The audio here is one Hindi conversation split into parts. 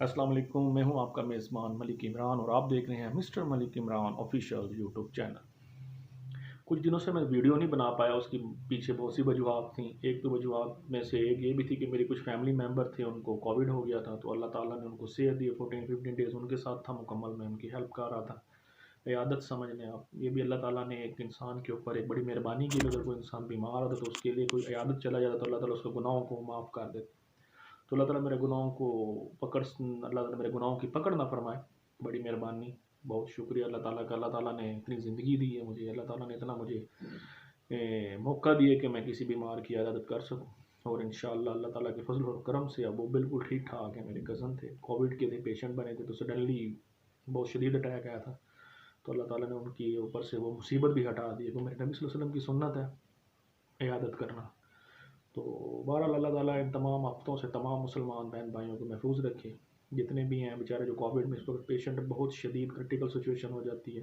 अस्सलाम वालेकुम। मैं हूं आपका मेज़बान मलिक इमरान और आप देख रहे हैं mister Malik Imran official YouTube channel. कुछ दिनों से मैं वीडियो नहीं बना पाया, उसकी पीछे बहुत सी वजूहत थी। एक तो वजूहत में से एक ये भी थी कि मेरे कुछ फैमिली मेम्बर थे, उनको कोविड हो गया था, तो अल्लाह ताला ने उनको सेहत दी। 14-15 डेज़ उनके साथ था मुकम्मल, मैं उनकी हेल्प कर रहा था। इयादत समझ लें आप, ये भी अल्लाह ताला ने एक इंसान के ऊपर एक बड़ी मेहरबानी की। अगर कोई इंसान बीमार होता तो उसके लिए कोई इयादत चला जाता तो अल्लाह ताला उसके गुनाहों को माफ़ कर देता। तो अल्लाह ताला मेरे गुनाहों को अल्लाह ताला मेरे गुनाहों की पकड़ ना फरमाए, बड़ी मेहरबानी। बहुत शुक्रिया अल्लाह ताला का। अल्लाह ताला ने इतनी ज़िंदगी दी है मुझे, अल्लाह ताला ने इतना मुझे मौका दिया कि मैं किसी बीमार की इयादत कर सकूँ। और इंशाअल्लाह अल्लाह ताला के फज़ल और करम से अब वो बिल्कुल ठीक ठाक है। मेरे कज़न थे, कोविड के थे, पेशेंट बने थे, तो सडनली बहुत शदीद अटैक आया था। तो अल्लाह ताला ने उनकी ऊपर से वो मुसीबत भी हटा दी। तो मेरे नबी सल्लल्लाहु अलैहि वसल्लम की सुन्नत है इयादत करना। तो बहरहाल अल्लाह ताला इन तमाम आफ़तों से तमाम मुसलमान बहन भाइयों को महफूज रखे। जितने भी हैं बेचारे जो कोविड में इस वक्त पेशेंट, बहुत शदीद क्रिटिकल सिचुएशन हो जाती है।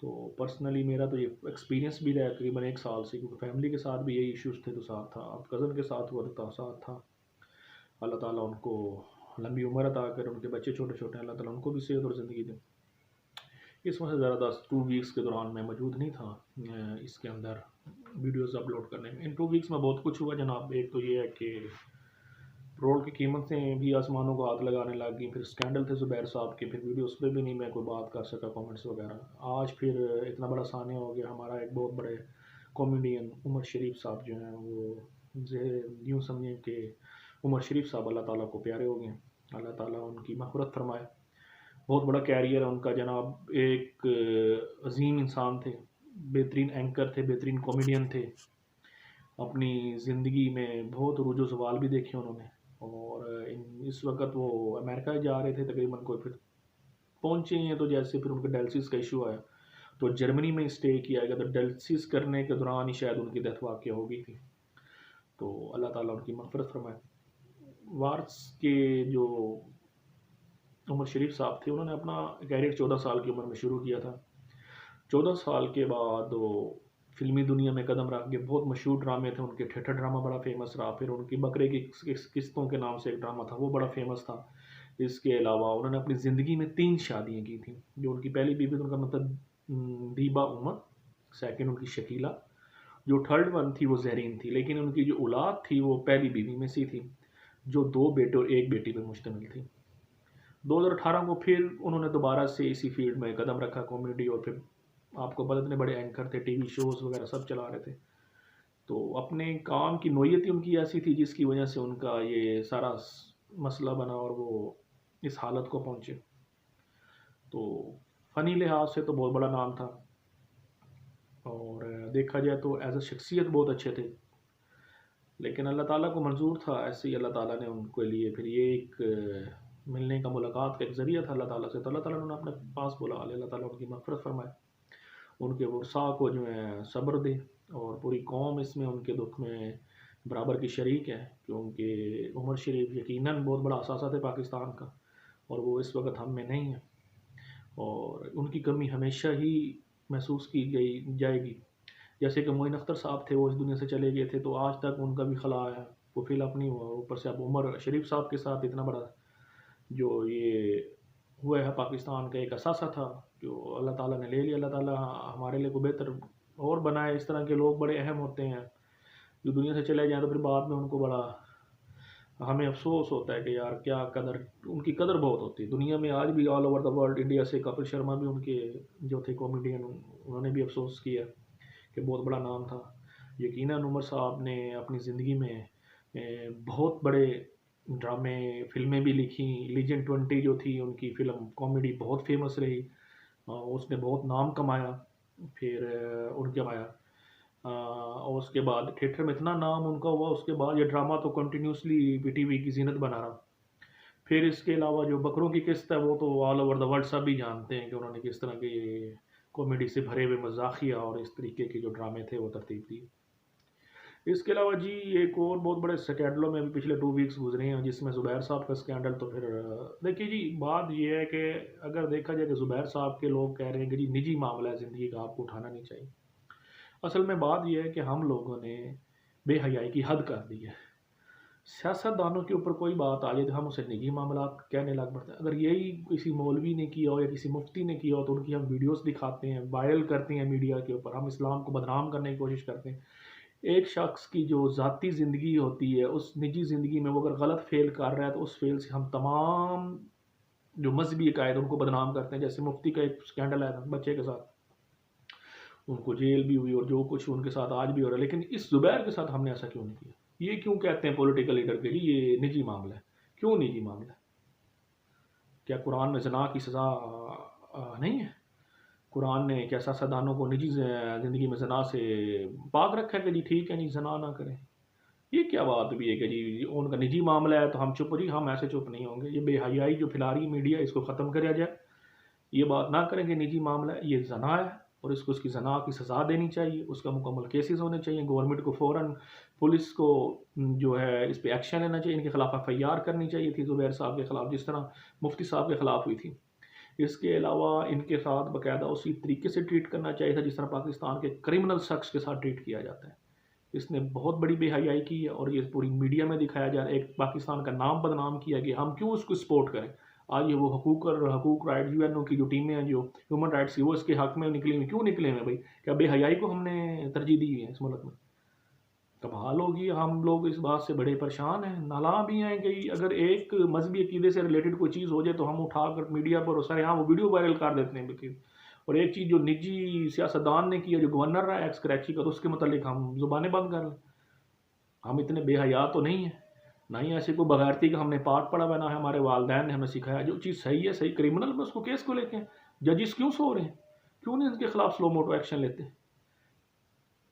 तो पर्सनली मेरा तो ये एक्सपीरियंस भी रहा करीबन 1 साल से, क्योंकि फैमिली के साथ भी यही इश्यूज़ थे तो साथ था, अब कज़न के साथ हुआ तो साथ था। अल्लाह ताला उनको लंबी उम्र अता करे, उनके बच्चे छोटे छोटे हैं, अल्लाह ताला उनको भी सेहत और ज़िंदगी दे। इस वजह से ज़्यादा 2 वीक्स के दौरान मैं मौजूद नहीं था इसके अंदर वीडियोस अपलोड करने में। इन 2 वीक्स में बहुत कुछ हुआ जनाब। एक तो ये है कि पेट्रोल की कीमतें भी आसमानों को हाथ लगाने लग गई, फिर स्कैंडल थे ज़ुबैर साहब के, फिर वीडियोस पे भी नहीं मैं कोई बात कर सका, कमेंट्स वगैरह। आज फिर इतना बड़ा सानिया हो गया, हमारा एक बहुत बड़े कॉमेडियन उमर शरीफ साहब जो हैं वो यूँ समझें कि उमर शरीफ साहब अल्लाह ताला को प्यारे हो गए। अल्लाह ताला उनकी मग़फ़िरत फरमाए। बहुत बड़ा कैरियर है उनका जनाब। एक अजीम इंसान थे, बेहतरीन एंकर थे, बेहतरीन कॉमेडियन थे। अपनी ज़िंदगी में बहुत रूजो सवाल भी देखे उन्होंने। और इस वक्त वो अमेरिका जा रहे थे तकरीबन, कोई फिर पहुँचे ही हैं तो जैसे फिर उनका डायलिसिस का इशू आया तो जर्मनी में स्टे किया गया। तो डायलिसिस करने के दौरान ही शायद उनकी डेथ वाक़ हो गई थी। तो अल्लाह ताला उनकी मग़फ़िरत फरमाए। वार्स के जो उमर शरीफ साहब थे, उन्होंने अपना कैरियर 14 साल की उम्र में शुरू किया था। 14 साल के बाद वो फ़िल्मी दुनिया में कदम रख गए। बहुत मशहूर ड्रामे थे उनके, थिएटर ड्रामा बड़ा फ़ेमस रहा। फिर उनकी बकरे की किस्तों के नाम से एक ड्रामा था, वो बड़ा फ़ेमस था। इसके अलावा उन्होंने अपनी ज़िंदगी में 3 शादियाँ की थी। जो उनकी पहली बीवी थी उनका मतलब दीबा उमर, सेकंड उनकी शकीला, जो थर्ड वन थी वो ज़हरीन थी। लेकिन उनकी जो औलाद थी वो पहली बीवी में से थी, जो 2 बेटे और 1 बेटी पर मुश्तमिल थी। 2018 को फिर उन्होंने दोबारा से इसी फील्ड में कदम रखा, कॉमेडी। और फिर आपको पता, इतने बड़े एंकर थे, टीवी शोज़ वगैरह सब चला रहे थे। तो अपने काम की नोयत ही उनकी ऐसी थी जिसकी वजह से उनका ये सारा मसला बना और वो इस हालत को पहुँचे। तो फ़नी लिहाज से तो बहुत बड़ा नाम था, और देखा जाए तो एज अ शख्सियत बहुत अच्छे थे। लेकिन अल्लाह ताला को मंजूर था, ऐसे ही अल्लाह ताला ने उनके लिए फिर ये एक मिलने का, मुलाकात का एक ज़रिया था अल्लाह ताला से। तो अल्लाह ताला ने उन्हें अपने पास बुला लिया। अल्लाह ताला उनकी मग़फ़िरत फरमाए, उनके वरसा को जो है सब्र दे। और पूरी कौम इसमें उनके दुख में बराबर की शरीक है, क्योंकि उमर शरीफ यकीनन बहुत बड़ा असासा थे पाकिस्तान का, और वो इस वक्त हम में नहीं है। और उनकी कमी हमेशा ही महसूस की गई जाएगी। जैसे कि मोइन अख्तर साहब थे, वो इस दुनिया से चले गए थे तो आज तक उनका भी खला है, वो फिल अप नहीं हुआ। ऊपर से अब उमर शरीफ साहब के साथ इतना बड़ा जो ये हुआ है, पाकिस्तान का एक असासा था जो अल्लाह ताला ने ले लिया। अल्लाह ताला हमारे लिए को बेहतर और बनाए। इस तरह के लोग बड़े अहम होते हैं, जो दुनिया से चले जाएँ तो फिर बाद में उनको बड़ा हमें अफसोस होता है कि यार क्या कदर, उनकी कदर बहुत होती है दुनिया में आज भी, all over the world. India से कपिल शर्मा भी उनके जो थे कॉमेडियन, उन्होंने भी अफसोस किया कि बहुत बड़ा नाम था। यकीनन उमर साहब ने अपनी ज़िंदगी में बहुत बड़े ड्रामे, फ़िल्में भी लिखी। लीजेंड 20 जो थी उनकी फ़िल्म, कॉमेडी बहुत फेमस रही। उसने बहुत नाम कमाया। फिर उनके आया और उसके बाद थिएटर में इतना नाम उनका हुआ, उसके बाद ये ड्रामा तो कंटिन्यूसली पीटीवी की ज़ीनत बना रहा। फिर इसके अलावा जो बकरों की किस्त है, वो तो ऑल ओवर द वर्ल्ड सब ही जानते हैं कि उन्होंने किस तरह के कॉमेडी से भरे हुए मज़ाक़िया और इस तरीके के जो ड्रामे थे वो तरतीब दी। इसके अलावा जी एक और बहुत बड़े स्कैंडलों में भी पिछले 2 वीक्स गुजरे हैं, जिसमें ज़ुबैर साहब का स्कैंडल। तो फिर देखिए जी, बात ये है कि अगर देखा जाए कि ज़ुबैर साहब के लोग कह रहे हैं कि जी निजी मामला है ज़िंदगी का, आपको उठाना नहीं चाहिए। असल में बात ये है कि हम लोगों ने बेहयाई की हद कर दी है। सियासतदानों के ऊपर कोई बात आ जाए तो हम उसे निजी मामला कहने लग पड़ते हैं। अगर यही किसी मौलवी ने किया हो या किसी मुफ्ती ने किया हो तो उनकी हम वीडियोस दिखाते हैं, वायरल करते हैं मीडिया के ऊपर, हम इस्लाम को बदनाम करने की कोशिश करते हैं। एक शख्स की जो ज़ाती ज़िंदगी होती है, उस निजी ज़िंदगी में वो अगर गलत फेल कर रहा है तो उस फेल से हम तमाम जो मजहबी अकायद उनको बदनाम करते हैं। जैसे मुफ्ती का एक स्कैंडल आया था बच्चे के साथ, उनको जेल भी हुई और जो कुछ उनके साथ आज भी हो रहा है, लेकिन इस जुबैर के साथ हमने ऐसा क्यों नहीं किया? ये क्यों कहते हैं पॉलिटिकल लीडर के लिए ये निजी मामला है? क्यों निजी मामला है? क्या कुरान में जना की सज़ा नहीं है? कुरान ने क्या सियासतदानों को निजी ज़िंदगी में जना से पाक रखा है कि जी ठीक है, नहीं जना ना करें? ये क्या बात भी है कि जी उनका निजी मामला है तो हम चुप? जी हम ऐसे चुप नहीं होंगे। ये बेहयाई जो फैला रही मीडिया, इसको ख़त्म किया जाए। ये बात ना करें कि निजी मामला है, ये जना है और इसको उसकी जना की सज़ा देनी चाहिए, उसका मुकम्मल केसेस होने चाहिए। गवर्नमेंट को फ़ौरन पुलिस को जो है इस पर एक्शन लेना चाहिए, इनके खिलाफ FIR करनी चाहिए थी ज़ुबैर साहब के ख़िलाफ़, जिस तरह मुफ्ती साहब के ख़िलाफ़ हुई थी। इसके अलावा इनके साथ बाकायदा उसी तरीके से ट्रीट करना चाहिए था जिस तरह पाकिस्तान के क्रिमिनल शख्स के साथ ट्रीट किया जाता है। इसने बहुत बड़ी बेहयाई की है और ये पूरी मीडिया में दिखाया जा रहा है, एक पाकिस्तान का नाम बदनाम किया गया। हम क्यों उसको सपोर्ट करें? आज ये वो हकूक राइट UNO की जो टीमें हैं जो ह्यूमन राइट्स की, वो इसके हक में निकली हुई, क्यों निकले हुए भाई? क्या बेहयाई को हमने तरजीह दी हुई है इस मुल्क में? कमाल होगी। हम लोग इस बात से बड़े परेशान हैं, नाला भी हैं कि अगर एक मजहबी अकीदे से रिलेटेड कोई चीज़ हो जाए तो हम उठाकर मीडिया पर सर यहाँ वो वीडियो वायरल कर देते हैं बिल्कुल। और एक चीज़ जो निजी सियासतदान ने किया, जो गवर्नर रहा है एक्स कराची का, तो उसके मतलब हम ज़ुबानें बंद कर लें। हम इतने बेहया तो नहीं हैं, ना ही ऐसे कोई बगैरती का हमने पाठ पढ़ा हुआ, ना है हमारे वालदैन ने हमें सिखाया। जो चीज़ सही है सही, क्रिमिनल में उसको केस को लेके जजिस क्यों सो रहे हैं? क्यों नहीं इसके खिलाफ स्लो मोटो एक्शन लेते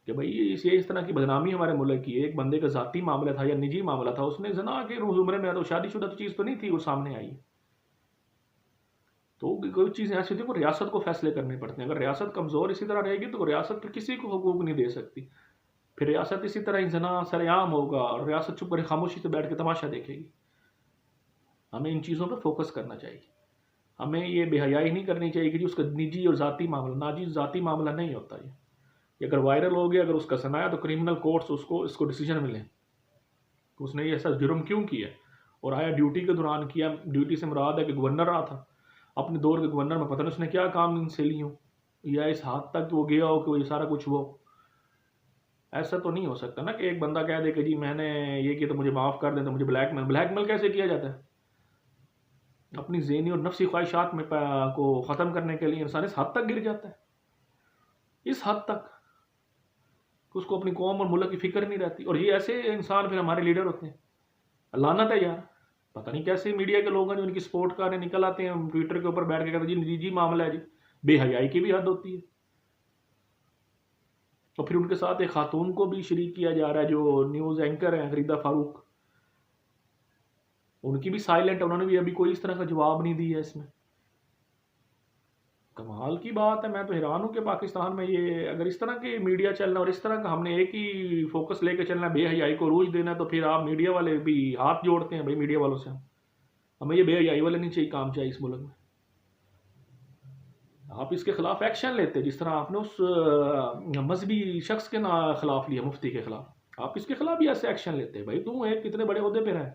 कि भाई ये इस तरह की बदनामी हमारे मुल्क की है। एक बंदे का ज़ाती मामला था या निजी मामला था, उसने जना के ज़ुमरे में, तो शादीशुदा तो चीज़ तो नहीं थी, वो सामने आई। तो कोई चीज़ ऐसी होती है, रियासत को फैसले करने पड़ते हैं। अगर रियासत कमज़ोर इसी तरह रहेगी तो रियासत फिर किसी को हुकूक नहीं दे सकती। फिर रियासत इसी तरह ही जना सरेआम होगा और रियासत चुप कर खामोशी से बैठ के तमाशा देखेगी। हमें इन चीज़ों पर फोकस करना चाहिए। हमें ये बेहयाई नहीं करनी चाहिए कि जी उसका निजी और ज़ाती मामला, नाजी ज़ाती मामला नहीं होता ये अगर वायरल हो गया, अगर उसका सनाया, तो क्रिमिनल कोर्ट्स उसको इसको डिसीजन मिले कि उसने ये ऐसा जुर्म क्यों किया और आया ड्यूटी के दौरान किया। ड्यूटी से मुराद है कि गवर्नर रहा था, अपने दौर के गवर्नर में पता नहीं उसने क्या काम इनसे ली हो या इस हद तक वो गया हो कि वो ये सारा कुछ वो। ऐसा तो नहीं हो सकता ना कि एक बंदा कह दे कि जी मैंने ये किया तो मुझे माफ़ कर दें, तो मुझे ब्लैकमेल कैसे किया जाता है? अपनी ज़हनी और नफ्सी ख्वाहिशात में को ख़त्म करने के लिए इंसान इस हद तक गिर जाता है, इस हद तक कि उसको अपनी कौम और मुल्क की फ़िक्र नहीं रहती। और ये ऐसे इंसान फिर हमारे लीडर होते हैं। लानत है यार, पता नहीं कैसे मीडिया के लोग हैं जो उनकी सपोर्ट कर रहे हैं, निकल आते हैं ट्विटर के ऊपर बैठ के कहते हैं जी निजी मामला है जी। बेहयाई की भी हद होती है। और फिर उनके साथ एक खातून को भी शरीक किया जा रहा है जो न्यूज़ एंकर हैं, फरीदा फारूक। उनकी भी साइलेंट है, उन्होंने भी अभी कोई इस तरह का जवाब नहीं दिया है इसमें। कमाल की बात है। मैं तो हैरान हूँ कि पाकिस्तान में ये अगर इस तरह के मीडिया चलना और इस तरह का हमने एक ही फोकस लेके चलना, बेहयाई को रूज देना, तो फिर आप मीडिया वाले भी हाथ जोड़ते हैं भाई मीडिया वालों से। हमें ये बेहयाई वाले नहीं चाहिए, काम चाहिए इस मुल्क में। आप इसके खिलाफ एक्शन लेते जिस तरह आपने उस मजहबी शख्स के ना खिलाफ लिया, मुफ्ती के खिलाफ, आप इसके खिलाफ भी ऐसे एक्शन लेते। भाई तू एक कितने बड़े ओहदे पे रहे,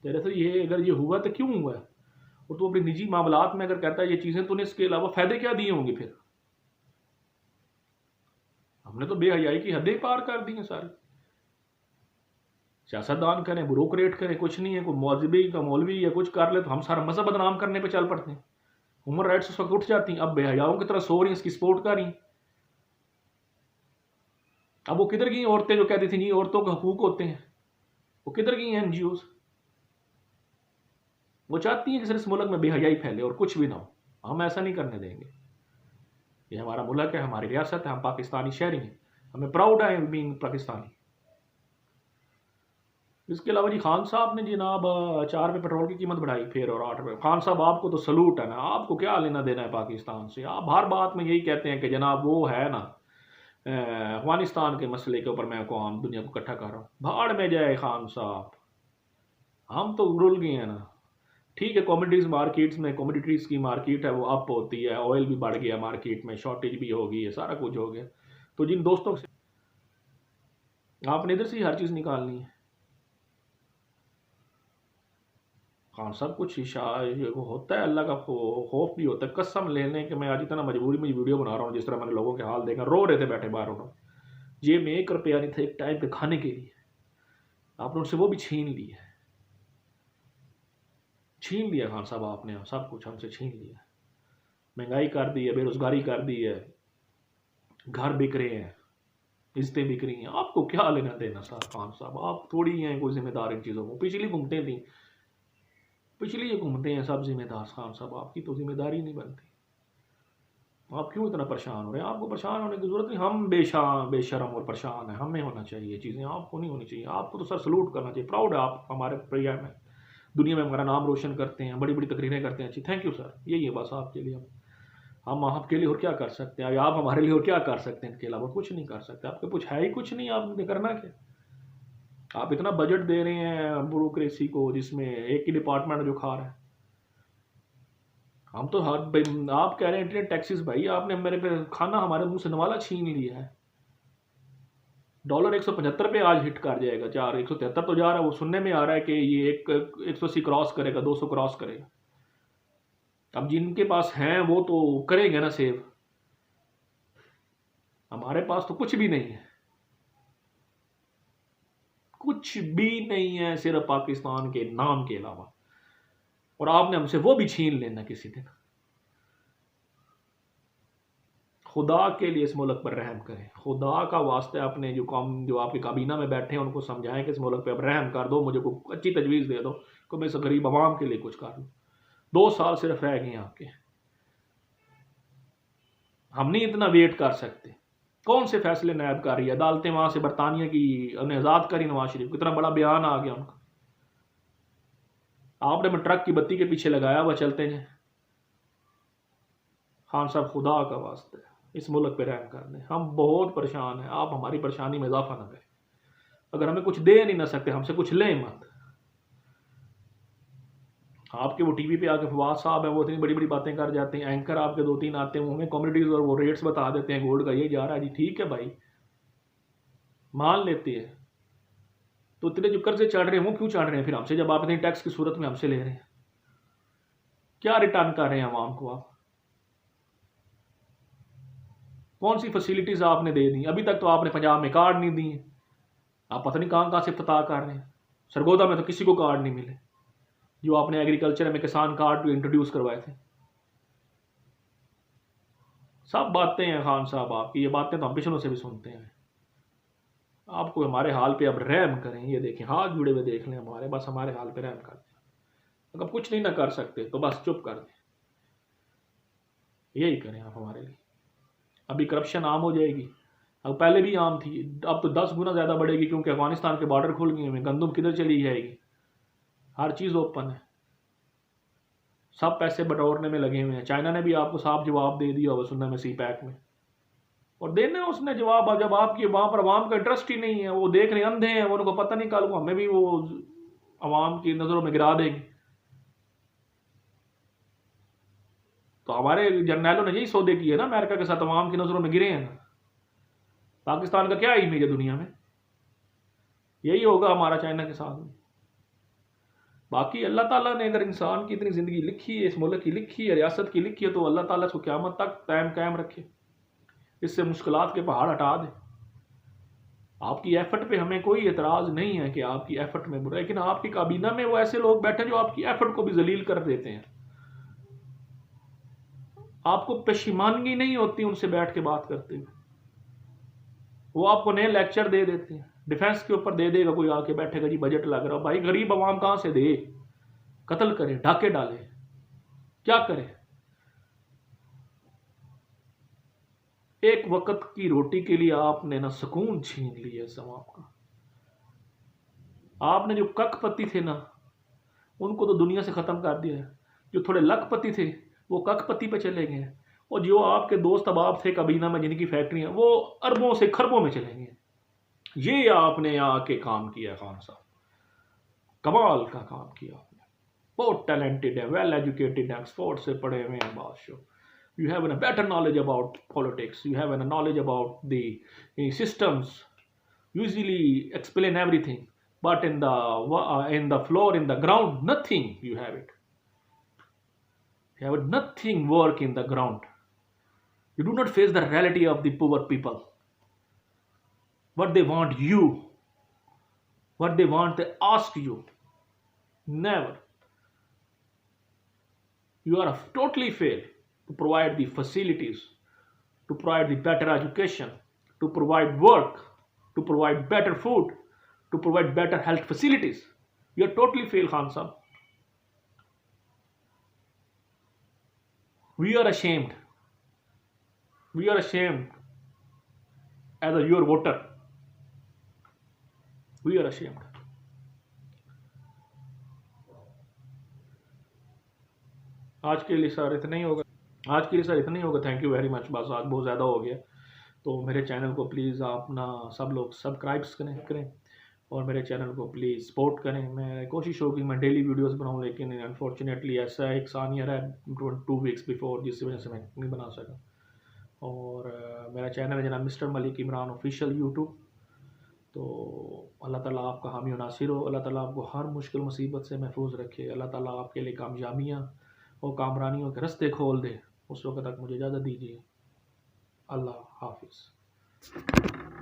तेरे से ये अगर ये हुआ तो क्यों हुआ है? और तू अपने निजी मामलात में अगर कहता है ये चीज़ें, तूने इसके अलावा फ़ायदे क्या दिए होंगे? फिर हमने तो बेहयाई की हदें पार कर दी हैं सारी। सियासतदान करें, ब्यूरोक्रेट करें, कुछ नहीं है, कोई मौजबी का मौलवी या कुछ कर ले तो हम सारा मजहब बदनाम करने पे चल पड़ते हैं। ह्यूमन राइट्स उस वक्त उठ जाती हैं, अब बेहयाओं की तरह सो रही हैं, इसकी सपोर्ट कर रही हैं। अब वो किधर गई औरतें जो कहती थी नहीं औरतों के हकूक होते हैं? वो किधर गई हैं NGOs? वो चाहती हैं कि सिर्फ इस मुल्क में बेहयाई फैले और कुछ भी ना हो। हम ऐसा नहीं करने देंगे। ये हमारा मुल्क है, हमारी रियासत है, हम पाकिस्तानी शहरी हैं, हमें प्राउड है बीइंग पाकिस्तानी। इसके अलावा जी खान साहब ने जनाब 4 रुपये पेट्रोल की कीमत बढ़ाई फिर, और 8 रुपये। खान साहब आपको तो सलूट है ना, आपको क्या लेना देना है पाकिस्तान से? आप हर बात में यही कहते हैं कि जनाब वो है ना अफगानिस्तान के मसले के ऊपर मैं कौन दुनिया को इकट्ठा कर रहा हूँ। भाड़ में जाए खान साहब, हम तो रुल गए हैं ना। ठीक है, कॉमोडिटीज़ मार्केट्स में, कॉमोडिटीज़ की मार्केट है वो अप होती है, ऑयल भी बढ़ गया मार्केट में, शॉर्टेज भी हो गई है, सारा कुछ हो गया। तो जिन दोस्तों से आपने इधर से ही हर चीज़ निकालनी है, खान साहब कुछ वो होता है, अल्लाह का खौफ भी होता है। कसम लेने के मैं आज इतना मजबूरी में वीडियो बना रहा हूँ, जिस तरह मैंने लोगों के हाल देखा, रो रहे थे बैठे बाहर, उन्होंने जेब में 1 रुपया नहीं था एक टाइम पे खाने के लिए, आपने उनसे वो भी छीन लिया, छीन लिया खान साहब आपने, सब कुछ हमसे छीन लिया। महंगाई कर दी है, बेरोजगारी कर दी है, घर बिक रहे हैं, इज्जतें बिक रही हैं, आपको क्या लेना देना सर खान साहब, आप थोड़ी हैं कोई जिम्मेदार इन चीज़ों को। पिछली घूमते थी, पिछली ये घूमते हैं सब जिम्मेदार खान साहब, आपकी तो जिम्मेदारी नहीं बनती। आप क्यों इतना परेशान हो रहे हैं? आपको परेशान होने की जरूरत नहीं, हम बेशरम और परेशान हैं, हमें होना चाहिए चीज़ें, आपको नहीं होनी चाहिए। आपको तो सर सलूट करना चाहिए, प्राउड है आप हमारे प्रिय में, दुनिया में हमारा नाम रोशन करते हैं, बड़ी बड़ी तकरीरें करते हैं अच्छी, थैंक यू सर, यही है बस आपके लिए। हम आपके लिए और क्या कर सकते हैं, आप हमारे लिए और क्या कर सकते हैं, इनके अलावा कुछ नहीं कर सकते, आपके कुछ है ही कुछ नहीं, आपने करना क्या? आप इतना बजट दे रहे हैं ब्यूरोक्रेसी को, जिसमें एक ही डिपार्टमेंट जो खा रहा है। हम तो आप कह रहे हैं इंटरनेट टैक्सेस, भाई आपने मेरे पे खाना हमारे मुंह से नवाला छीन लिया है। डॉलर 175 पे आज हिट कर जाएगा, 173 तो जा रहा है, वो सुनने में आ रहा है कि ये 180 क्रॉस करेगा, 200 क्रॉस करेगा। अब जिनके पास हैं वो तो करेंगे ना सेव, हमारे पास तो कुछ भी नहीं है, कुछ भी नहीं है, सिर्फ पाकिस्तान के नाम के अलावा, और आपने हमसे वो भी छीन लेना किसी दिन। खुदा के लिए इस मुल्क पर रहम करें, खुदा का वास्ते, अपने जो आपकी काबीना में बैठे हैं उनको समझाएं कि इस मुल्क पे अब रहम कर दो, मुझे कोई अच्छी तजवीज़ दे दो कि मैं इस गरीब आवाम के लिए कुछ कर लूँ। 2 साल सिर्फ रह गए हैं आपके, हम नहीं इतना वेट कर सकते। कौन से फैसले नायब कर रही है अदालतें, वहां से बरतानिया की उन्हें आज़ाद करी नवाज शरीफ, कितना बड़ा बयान आ गया उनका, आपने मैं ट्रक की बत्ती के पीछे लगाया हुआ चलते हैं। खान साहब खुदा का वास्ते इस मुल्क पे रहम कर दें, हम बहुत परेशान हैं, आप हमारी परेशानी में इजाफा ना करें। अगर हमें कुछ दे नहीं ना सकते, हमसे कुछ लें मत। आपके वो टीवी पे आके फवाद साहब हैं, वो इतनी बड़ी बड़ी बातें कर जाते हैं, एंकर आपके 2-3 आते हैं, वो हमें कम्युनिटीज़ और वो रेट्स बता देते हैं, गोल्ड का ये जा रहा है जी, ठीक है भाई, मान लेते हैं। तो इतने जो कर्जे चढ़ रहे हैं वो क्यों चढ़ रहे हैं फिर हमसे, जब आप इतनी टैक्स की सूरत में हमसे ले रहे हैं? क्या रिटर्न कर रहे हैं आवाम को आप? कौन सी फैसिलिटीज़ आपने दे दी? अभी तक तो आपने पंजाब में कार्ड नहीं दिए, आप पता नहीं कहाँ कहाँ से फतह कर रहे हैं। सरगोदा में तो किसी को कार्ड नहीं मिले, जो आपने एग्रीकल्चर में किसान कार्ड इंट्रोड्यूस करवाए थे। सब बातें हैं खान साहब आपकी, ये बातें तो हम पिछलों से भी सुनते हैं। आपको हमारे हाल पे अब रहम करें, ये देखें हाथ जुड़े हुए देख लें हमारे, बस हमारे हाल पे रहम कर दें। अगर कुछ नहीं ना कर सकते तो बस चुप कर दें, यही करें आप हमारे लिए। अभी करप्शन आम हो जाएगी, अब पहले भी आम थी, अब तो 10 गुना ज़्यादा बढ़ेगी, क्योंकि अफगानिस्तान के बॉर्डर खुल गए हैं, गंदम किधर चली जाएगी, हर चीज़ ओपन है, सब पैसे बटोरने में लगे हुए हैं। चाइना ने भी आपको साफ जवाब दे दिया होगा सुनने में सी पैक में, और देना उसने जवाब, जब आपकी वहाँ पर आवाम का इंटरेस्ट ही नहीं है, वो देख रहे अंधे हैं, उनको पता नहीं कल को हमें भी वो आवाम की नज़रों में गिरा देंगे। तो हमारे जर्नैलों ने यही सौदे किए ना अमेरिका के साथ, आवाम की नज़रों में गिरे हैं ना। पाकिस्तान का क्या इमेज है दुनिया में, यही होगा हमारा चाइना के साथ में। बाकी अल्लाह ताला ने अगर इंसान की इतनी ज़िंदगी लिखी है, इस मुल्क की लिखी है, रियासत की लिखी है, तो अल्लाह ताला इसको क़यामत तक कायम रखे, इससे मुश्किलात के पहाड़ हटा दे। आपकी एफर्ट पे हमें कोई एतराज़ नहीं है कि आपकी एफर्ट में बुरा, लेकिन आपकी काबीना में वो ऐसे लोग बैठे जो आपकी एफर्ट को भी जलील कर देते हैं। आपको पेशीमानगी नहीं होती उनसे बैठ के बात करते हुए, वो आपको नए लेक्चर दे देते हैं, डिफेंस के ऊपर दे देगा कोई आके बैठेगा जी बजट लग रहा, भाई गरीब आवाम कहाँ से दे, कत्ल करे, ढाके डाले, क्या करे? एक वक्त की रोटी के लिए आपने ना सुकून छीन लिया इस आवाम का। आपने जो कखपति थे ना, उनको तो दुनिया से ख़त्म कर दिया है, जो थोड़े लखपति थे वो कखपति पे चले गए हैं, और जो आपके दोस्त अबाब थे काबीना में जिनकी फैक्ट्रियाँ, वो अरबों से खरबों में चले गए। ये आपने आके काम किया खान साहब, कमाल का काम किया आपने, बहुत टैलेंटेड है, वेल एजुकेटेड है, ऑक्सफोर्ड से पढ़े हुए हैं बादशाह, you have a better knowledge about politics, you have a knowledge about the systems, you easily explain everything, but in the floor, in the ground, nothing you have it. You have nothing work in the ground. You do not face the reality of the poor people. What they want you, what they want, they ask you. Never. You are totally fail to provide the facilities, to provide the better education, to provide work, to provide better food, to provide better health facilities. You are totally fail, Khan Sahib. We are ashamed. We are ashamed as your voter. We are ashamed. आज के लिए सर इतना ही होगा। Thank you very much. बस आज बहुत ज़्यादा हो गया, तो मेरे चैनल को प्लीज़ आप ना सब लोग सब्सक्राइब्स करें और मेरे चैनल को प्लीज़ सपोर्ट करें। मैं कोशिश होगी मैं डेली वीडियोस बनाऊं, लेकिन अनफॉर्चुनेटली ऐसा एक सानियर है 2 वीक्स बिफोर, जिसकी वजह से मैं नहीं बना सका। और मेरा चैनल है जनाब mister Malik Imran official YouTube. तो अल्लाह ताला आपका हामी और नासिर हो। अल्लाह ताला आपको हर मुश्किल मुसीबत से महफूज रखे। अल्लाह ताला आपके लिए कामयाबियाँ और कामरानियों के रास्ते खोल दे। उस वक्त तक मुझे इजाज़त दीजिए। अल्लाह हाफिज़।